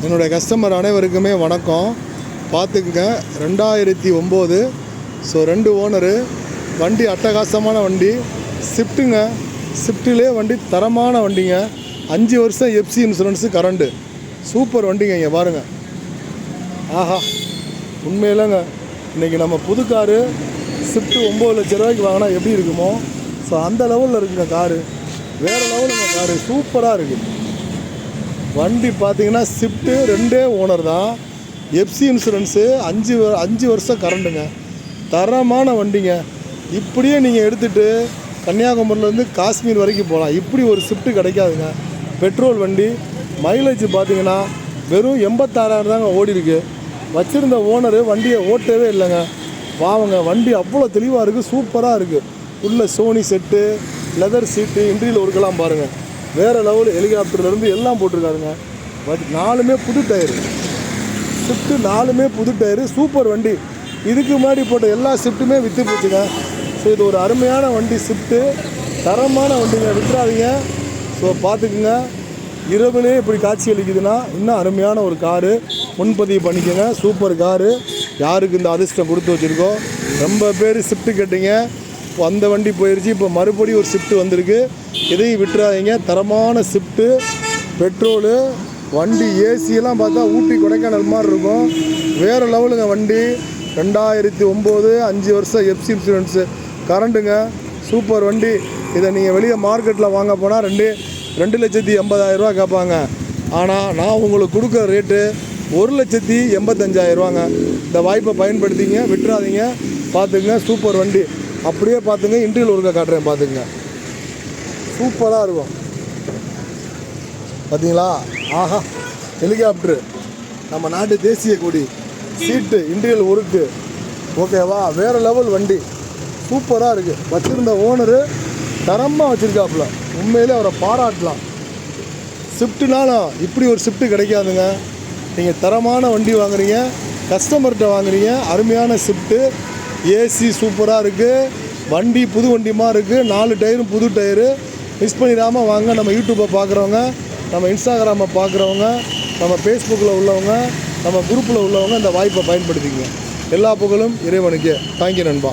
என்னுடைய கஸ்டமர் அனைவருக்குமே வணக்கம். பார்த்துக்குங்க, 2009. So 2 owner. வண்டி அட்டகாசமான வண்டி, ஸ்விஃப்ட்டுங்க. ஸ்விஃப்ட்டிலே வண்டி தரமான வண்டிங்க. 5 வருஷம் எஃப்சி இன்சூரன்ஸு, கரண்டு. சூப்பர் வண்டிங்க. இங்கே பாருங்கள். ஆஹா, உண்மையிலங்க இன்றைக்கி நம்ம புது காரு ஸ்விஃப்ட்டு 9 லட்ச ரூபாய்க்கு வாங்கினா எப்படி இருக்குமோ, ஸோ அந்த லெவலில் இருக்குங்க காரு. வேறு லெவலுங்க காரு, சூப்பராக இருக்குது வண்டி. பார்த்தீங்கன்னா ஸ்விஃப்ட்டு 2 ஓனர் தான். எஃப்சி இன்சூரன்ஸு, 5 வருஷம் கரண்டுங்க. தரமான வண்டிங்க. இப்படியே நீங்கள் எடுத்துகிட்டு கன்னியாகுமரியிலேருந்து காஷ்மீர் வரைக்கும் போகலாம். இப்படி ஒரு ஸ்விஃப்ட்டு கிடைக்காதுங்க. பெட்ரோல் வண்டி. மைலேஜ் பார்த்தீங்கன்னா வெறும் 86,000 தாங்க ஓடி இருக்கு. வச்சுருந்த ஓனரு வண்டியை ஓட்டவே இல்லைங்க. பாவங்க, வண்டி அவ்வளோ தெளிவாக இருக்குது, சூப்பராக இருக்குது. உள்ள சோனி செட்டு, லெதர் சீட்டு, இன்டீரியல் ஒர்க்கெல்லாம் பாருங்கள். வேறு லெவல். ஹெலிகாப்டர்லேருந்து எல்லாம் போட்டிருக்காருங்க. 4மே புது டயரு. ஸ்விஃப்ட்டு 4மே புது டயரு. சூப்பர் வண்டி. இதுக்கு முன்னாடி போட்ட எல்லா ஸ்விஃப்ட்டுமே விற்று போச்சுங்க. ஸோ இது ஒரு அருமையான வண்டி ஸ்விஃப்ட்டு. தரமான வண்டிங்க, விட்டுறாதீங்க. ஸோ பார்த்துக்குங்க, இரவுலேயே இப்படி காட்சி அளிக்குதுன்னா இன்னும் அருமையான ஒரு காரு. முன்பதிவு பண்ணிக்கோங்க. Super car. யாருக்கு இந்த அதிர்ஷ்டம் கொடுத்து வச்சுருக்கோம். ரொம்ப பேர் ஸ்விஃப்ட்டு கேட்டீங்க. இப்போ அந்த வண்டி போயிடுச்சு. இப்போ மறுபடியும் ஒரு ஸ்விஃப்ட்டு வந்திருக்கு. இதையும் விட்டுறாதீங்க. தரமான ஸ்விஃப்ட்டு, பெட்ரோலு வண்டி. ஏசியெல்லாம் பார்த்தா ஊட்டி கொடைக்கானல் மாதிரி இருக்கும். வேறு லெவலுங்க வண்டி. 2009, 5 வருஷம் எஃப்சி இன்சூரன்ஸு, கரண்ட்டுங்க. சூப்பர் வண்டி. இதை நீங்கள் வெளியே மார்க்கெட்டில் வாங்க போனால் 2,80,000 ரூபா கேட்பாங்க. ஆனால் நான் உங்களுக்கு கொடுக்குற ரேட்டு 1,85,000 ரூபாங்க. இந்த வாய்ப்பை பயன்படுத்திங்க, விட்டுறாதீங்க. பார்த்துங்க, சூப்பர் வண்டி. அப்படியே பார்த்துங்க, இன்டீரியல் ஒர்க்கை காட்டுறேன். பார்த்துங்க, சூப்பராக இருக்கும். பார்த்தீங்களா? ஆஹா, ஹெலிகாப்டரு, நம்ம நாட்டு தேசிய கொடி, சீட்டு, இன்டீரியல் ஒர்க்கு, ஓகேவா? வேறு லெவல் வண்டி. சூப்பராக இருக்குது. வச்சுருந்த ஓனரு தரமாக வச்சுருக்காப்புல. உண்மையிலே அவரை பாராட்டலாம். ஸ்விஃப்ட்டுனாலும் இப்படி ஒரு ஸ்விஃப்ட்டு கிடைக்காதுங்க. நீங்கள் தரமான வண்டி வாங்குறீங்க, கஸ்டமர்கிட்ட வாங்குறீங்க. அருமையான ஸ்விஃப்ட்டு. ஏசி சூப்பராக இருக்குது. வண்டி புது வண்டிமாக இருக்குது. 4 டயரும் புது டயரு. மிஸ் பண்ணிடாமல் வாங்க. நம்ம யூடியூப்பை பார்க்குறவங்க, நம்ம இன்ஸ்டாகிராமை பார்க்குறவங்க, நம்ம ஃபேஸ்புக்கில் உள்ளவங்க, நம்ம குரூப்பில் உள்ளவங்க இந்த வாய்ப்பை பயன்படுத்திக்கங்க. எல்லா புகழும் இறைவனுக்கு. தேங்க்யூ நண்பா.